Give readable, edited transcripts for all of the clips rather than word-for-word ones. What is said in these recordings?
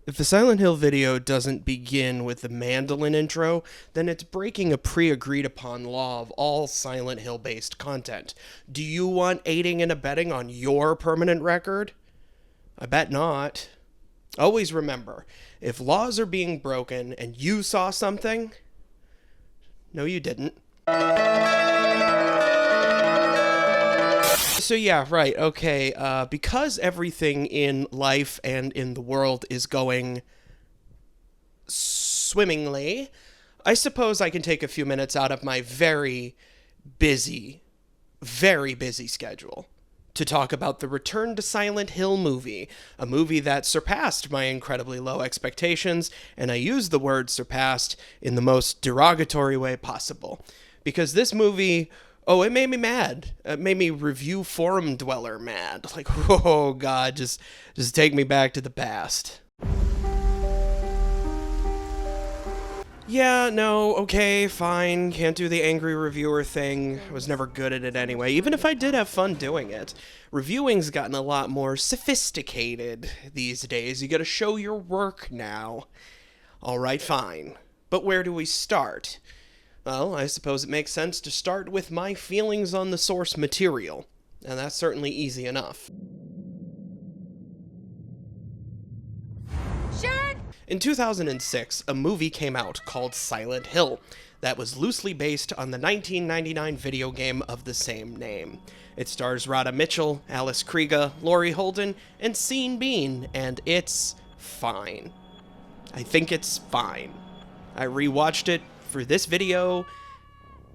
If the Silent Hill video doesn't begin with the mandolin intro, then it's breaking a pre-agreed upon law of all Silent Hill based content. Do you want aiding and abetting on your permanent record? I bet not. Always remember, if laws are being broken and you saw something, no you didn't. So yeah, right, okay, because everything in life and in the world is going swimmingly, I suppose I can take a few minutes out of my very busy schedule to talk about the Return to Silent Hill movie, a movie that surpassed my incredibly low expectations, and I use the word surpassed in the most derogatory way possible. Because this movie, it made me mad. It made me review forum dweller mad. Like, oh god, just take me back to the past. Yeah, no, okay, fine, can't do the angry reviewer thing. I was never good at it anyway, even if I did have fun doing it. Reviewing's gotten a lot more sophisticated these days. You gotta show your work now. Alright, fine. But where do we start? Well, I suppose it makes sense to start with my feelings on the source material, and that's certainly easy enough. In 2006, a movie came out called Silent Hill that was loosely based on the 1999 video game of the same name. It stars Radha Mitchell, Alice Krige, Laurie Holden, and Sean Bean, and it's fine. I think it's fine. I rewatched it for this video,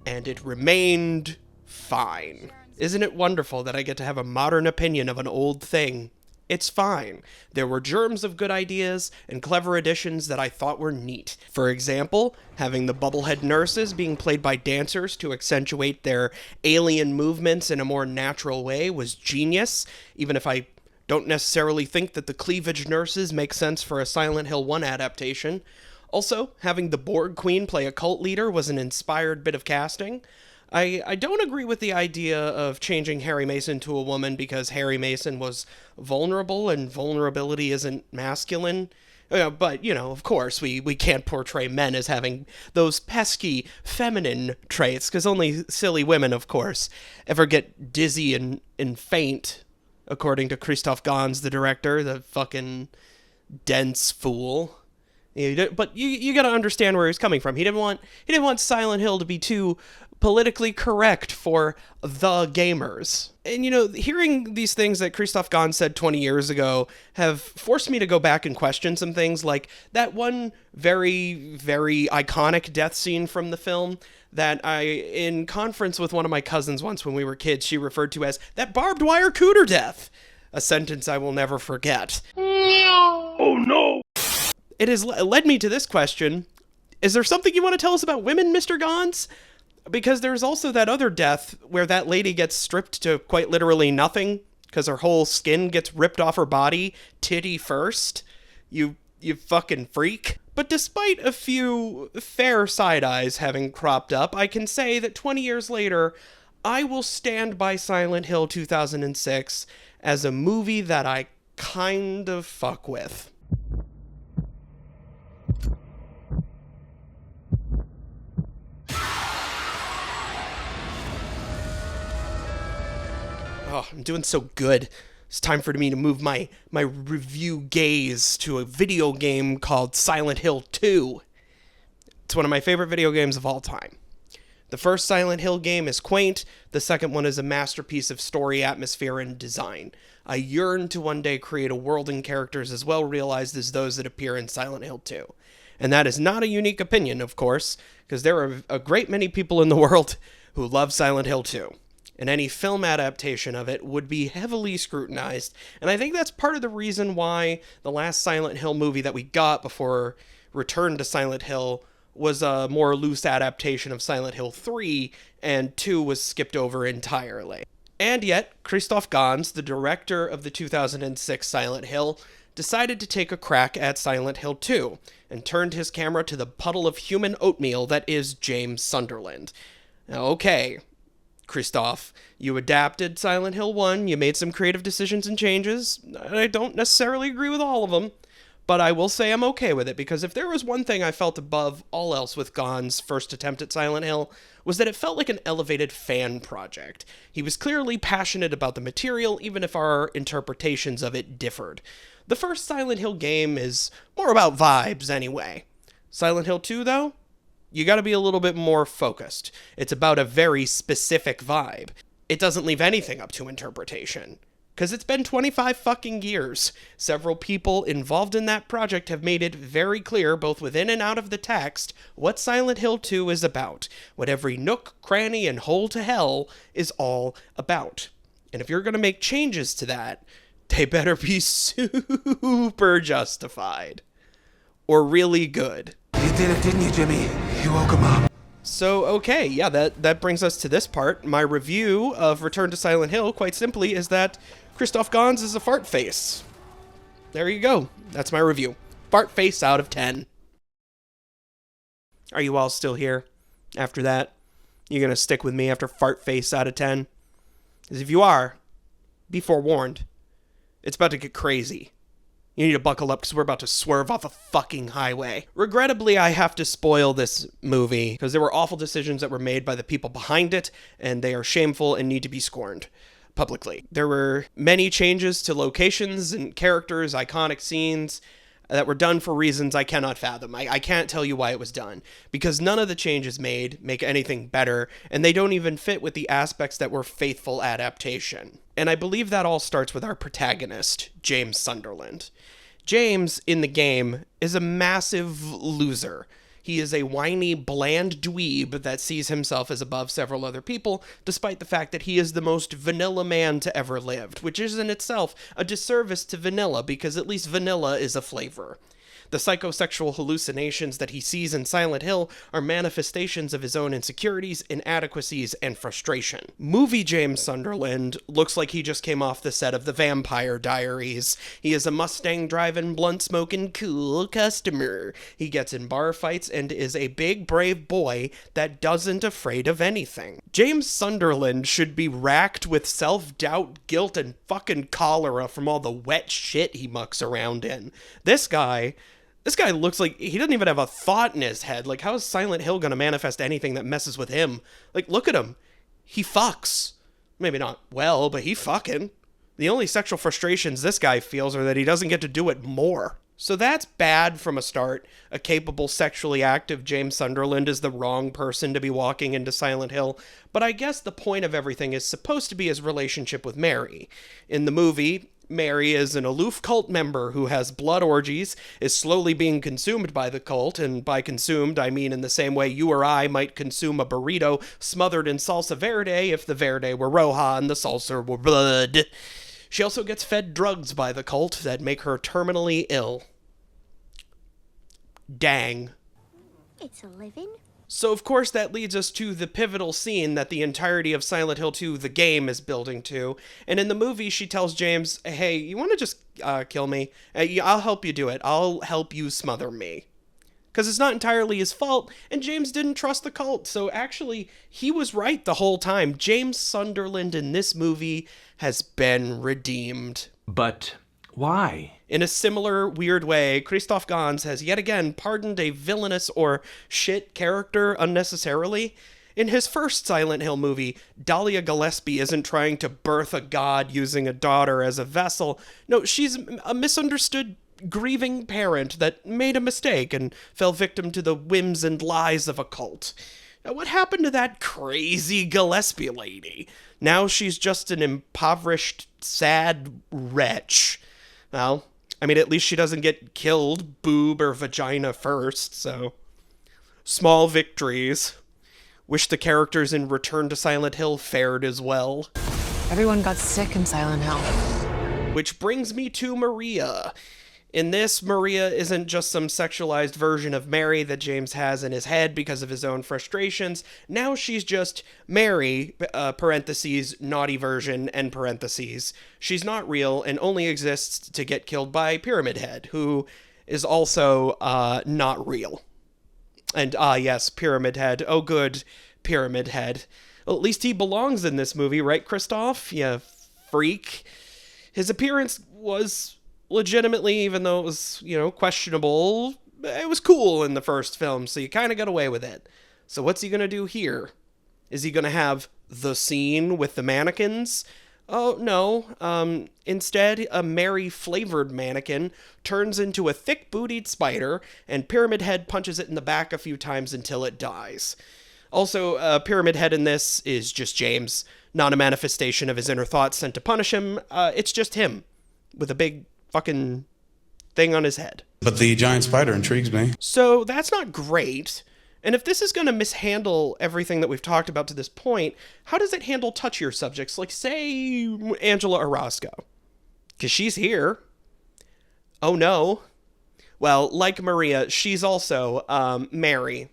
and it remained fine. Isn't it wonderful that I get to have a modern opinion of an old thing? It's fine. There were germs of good ideas and clever additions that I thought were neat. For example, having the bubblehead nurses being played by dancers to accentuate their alien movements in a more natural way was genius, even if I don't necessarily think that the cleavage nurses make sense for a Silent Hill 1 adaptation. Also, having the Borg Queen play a cult leader was an inspired bit of casting. I don't agree with the idea of changing Harry Mason to a woman because Harry Mason was vulnerable and vulnerability isn't masculine. But, of course, we can't portray men as having those pesky feminine traits, because only silly women, of course, ever get dizzy and faint, according to Christoph Gans, the director, the fucking dense fool. But you gotta understand where he's coming from. He didn't want Silent Hill to be too politically correct for the gamers. And, hearing these things that Christoph Gans said 20 years ago have forced me to go back and question some things, like that one very, very iconic death scene from the film that in conference with one of my cousins once when we were kids, she referred to as that barbed wire cooter death. A sentence I will never forget. Oh no! It has led me to this question. Is there something you want to tell us about women, Mr. Gans? Because there's also that other death where that lady gets stripped to quite literally nothing because her whole skin gets ripped off her body, titty first. You fucking freak. But despite a few fair side eyes having cropped up, I can say that 20 years later, I will stand by Silent Hill 2006 as a movie that I kind of fuck with. Oh, I'm doing so good. It's time for me to move my review gaze to a video game called Silent Hill 2. It's one of my favorite video games of all time. The first Silent Hill game is quaint, the second one is a masterpiece of story, atmosphere, and design. I yearn to one day create a world and characters as well realized as those that appear in Silent Hill 2. And that is not a unique opinion, of course, because there are a great many people in the world who love Silent Hill 2. And any film adaptation of it would be heavily scrutinized. And I think that's part of the reason why the last Silent Hill movie that we got before Return to Silent Hill was a more loose adaptation of Silent Hill 3, and 2 was skipped over entirely. And yet, Christoph Gans, the director of the 2006 Silent Hill, decided to take a crack at Silent Hill 2, and turned his camera to the puddle of human oatmeal that is James Sunderland. Now, okay, Christoph, you adapted Silent Hill 1, you made some creative decisions and changes. I don't necessarily agree with all of them, but I will say I'm okay with it, because if there was one thing I felt above all else with Gahn's first attempt at Silent Hill, was that it felt like an elevated fan project. He was clearly passionate about the material, even if our interpretations of it differed. The first Silent Hill game is more about vibes anyway. Silent Hill 2, though? You gotta be a little bit more focused. It's about a very specific vibe. It doesn't leave anything up to interpretation. Because it's been 25 fucking years. Several people involved in that project have made it very clear, both within and out of the text, what Silent Hill 2 is about. What every nook, cranny, and hole to hell is all about. And if you're gonna make changes to that, they better be super justified. Or really good. You did it, didn't you, Jimmy? You woke him up. So, okay, yeah, that brings us to this part. My review of Return to Silent Hill, quite simply, is that Christoph Gans is a fart face. There you go. That's my review. Fart face out of 10. Are you all still here after that? You gonna stick with me after fart face out of 10? Because if you are, be forewarned. It's about to get crazy. You need to buckle up because we're about to swerve off a fucking highway. Regrettably, I have to spoil this movie because there were awful decisions that were made by the people behind it, and they are shameful and need to be scorned publicly. There were many changes to locations and characters, iconic scenes that were done for reasons I cannot fathom. I can't tell you why it was done, because none of the changes made make anything better, and they don't even fit with the aspects that were faithful adaptation. And I believe that all starts with our protagonist, James Sunderland. James, in the game, is a massive loser. He is a whiny, bland dweeb that sees himself as above several other people, despite the fact that he is the most vanilla man to ever lived, which is in itself a disservice to vanilla, because at least vanilla is a flavor. The psychosexual hallucinations that he sees in Silent Hill are manifestations of his own insecurities, inadequacies, and frustration. Movie James Sunderland looks like he just came off the set of The Vampire Diaries. He is a Mustang-driving, blunt-smoking, cool customer. He gets in bar fights and is a big, brave boy that doesn't afraid of anything. James Sunderland should be racked with self-doubt, guilt, and fucking cholera from all the wet shit he mucks around in. This guy looks like he doesn't even have a thought in his head. Like, how is Silent Hill gonna manifest anything that messes with him? Like, look at him. He fucks. Maybe not well, but he fucking. The only sexual frustrations this guy feels are that he doesn't get to do it more. So that's bad from a start. A capable, sexually active James Sunderland is the wrong person to be walking into Silent Hill, but I guess the point of everything is supposed to be his relationship with Mary. In the movie, Mary is an aloof cult member who has blood orgies, is slowly being consumed by the cult, and by consumed, I mean in the same way you or I might consume a burrito smothered in salsa verde if the verde were roja and the salsa were blood. She also gets fed drugs by the cult that make her terminally ill. Dang. It's a living. So, of course, that leads us to the pivotal scene that the entirety of Silent Hill 2, the game, is building to. And in the movie, she tells James, hey, you want to just kill me? I'll help you do it. I'll help you smother me. Because it's not entirely his fault, and James didn't trust the cult. So, actually, he was right the whole time. James Sunderland in this movie has been redeemed. But why? In a similar weird way, Christoph Gans has yet again pardoned a villainous or shit character unnecessarily. In his first Silent Hill movie, Dahlia Gillespie isn't trying to birth a god using a daughter as a vessel. No, she's a misunderstood, grieving parent that made a mistake and fell victim to the whims and lies of a cult. Now, what happened to that crazy Gillespie lady? Now she's just an impoverished, sad wretch. Well, I mean, at least she doesn't get killed, boob or vagina first, so. Small victories. Wish the characters in Return to Silent Hill fared as well. Everyone got sick in Silent Hill. Which brings me to Maria. In this, Maria isn't just some sexualized version of Mary that James has in his head because of his own frustrations. Now she's just Mary, parentheses, naughty version, end parentheses. She's not real and only exists to get killed by Pyramid Head, who is also not real. And yes, Pyramid Head. Oh good, Pyramid Head. Well, at least he belongs in this movie, right, Christoph? You freak. His appearance was legitimately, even though it was, questionable, it was cool in the first film, so you kind of got away with it. So what's he going to do here? Is he going to have the scene with the mannequins? Oh, no. Instead, a Mary-flavored mannequin turns into a thick-bootied spider, and Pyramid Head punches it in the back a few times until it dies. Also, Pyramid Head in this is just James, not a manifestation of his inner thoughts sent to punish him. It's just him, with a big fucking thing on his head. But the giant spider intrigues me. So that's not great. And if this is going to mishandle everything that we've talked about to this point, how does it handle touchier subjects, like, say, Angela Orozco? Because she's here. Oh, no. Well, like Maria, she's also Mary.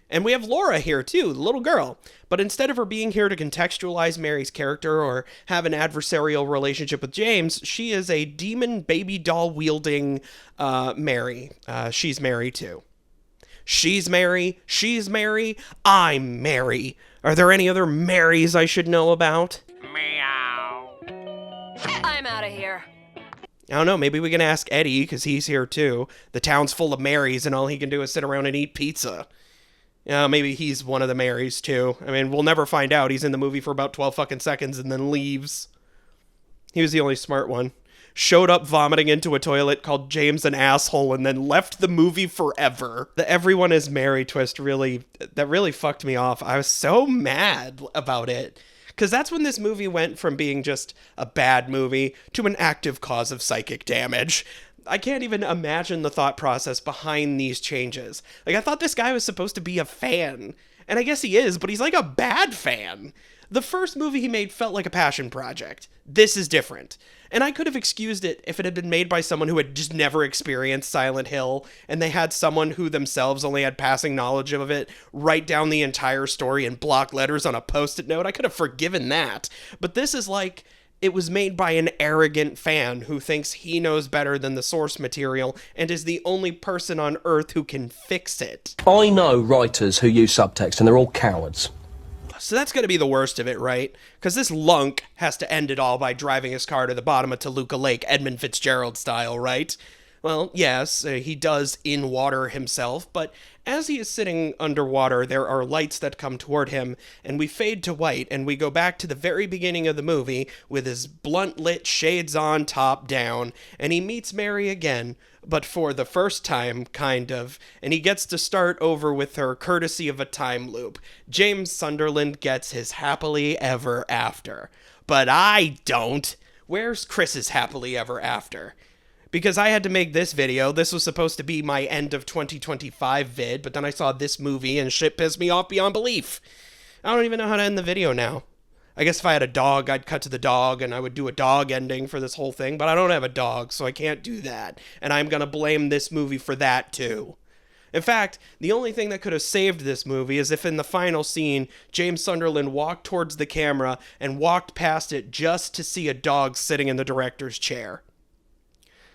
And we have Laura here, too, the little girl. But instead of her being here to contextualize Mary's character or have an adversarial relationship with James, she is a demon baby doll wielding Mary. She's Mary, too. She's Mary, she's Mary, I'm Mary. Are there any other Marys I should know about? Meow. I'm out of here. I don't know, maybe we can ask Eddie, because he's here too. The town's full of Marys, and all he can do is sit around and eat pizza. Maybe he's one of the Marys too. I mean, we'll never find out. He's in the movie for about 12 fucking seconds and then leaves. He was the only smart one. Showed up vomiting into a toilet, called James an asshole, and then left the movie forever. The everyone is Mary twist really fucked me off. I was so mad about it. Because that's when this movie went from being just a bad movie to an active cause of psychic damage. I can't even imagine the thought process behind these changes. Like, I thought this guy was supposed to be a fan. And I guess he is, but he's like a bad fan. The first movie he made felt like a passion project. This is different. And I could have excused it if it had been made by someone who had just never experienced Silent Hill, and they had someone who themselves only had passing knowledge of it write down the entire story in block letters on a post-it note. I could have forgiven that. But this is like it was made by an arrogant fan who thinks he knows better than the source material and is the only person on Earth who can fix it. I know writers who use subtext, and they're all cowards. So that's going to be the worst of it, right? Because this lunk has to end it all by driving his car to the bottom of Toluca Lake, Edmund Fitzgerald style, right? Well, yes, he does in water himself, but as he is sitting underwater, there are lights that come toward him, and we fade to white, and we go back to the very beginning of the movie with his blunt lit shades on, top down, and he meets Mary again, but for the first time, kind of, and he gets to start over with her courtesy of a time loop. James Sunderland gets his happily ever after. But I don't. Where's Chris's happily ever after? Because I had to make this video. This was supposed to be my end of 2025 vid, but then I saw this movie and shit pissed me off beyond belief. I don't even know how to end the video now. I guess if I had a dog, I'd cut to the dog and I would do a dog ending for this whole thing, but I don't have a dog, so I can't do that. And I'm gonna blame this movie for that too. In fact, the only thing that could have saved this movie is if in the final scene, James Sunderland walked towards the camera and walked past it just to see a dog sitting in the director's chair.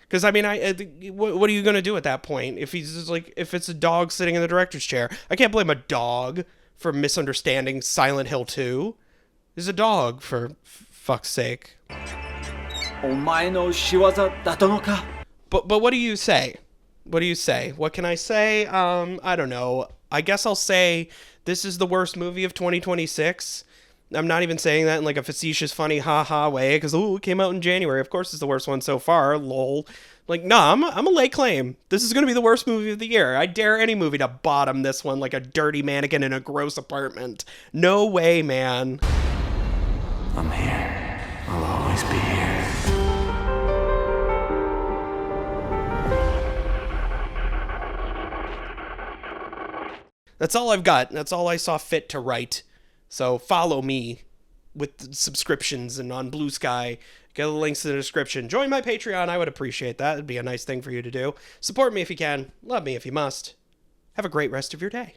Because, I mean, what are you going to do at that point? If he's just like, if it's a dog sitting in the director's chair, I can't blame a dog for misunderstanding Silent Hill 2. There's a dog, for fuck's sake. But what do you say? What do you say? What can I say? I don't know. I guess I'll say this is the worst movie of 2026. I'm not even saying that in like a facetious, funny, ha-ha way, because, it came out in January. Of course it's the worst one so far, lol. Like, nah, I'm a lay claim. This is going to be the worst movie of the year. I dare any movie to bottom this one like a dirty mannequin in a gross apartment. No way, man. I'm here. I'll always be here. That's all I've got. That's all I saw fit to write. So follow me with subscriptions and on Blue Sky. Get the links in the description. Join my Patreon. I would appreciate that. It'd be a nice thing for you to do. Support me if you can. Love me if you must. Have a great rest of your day.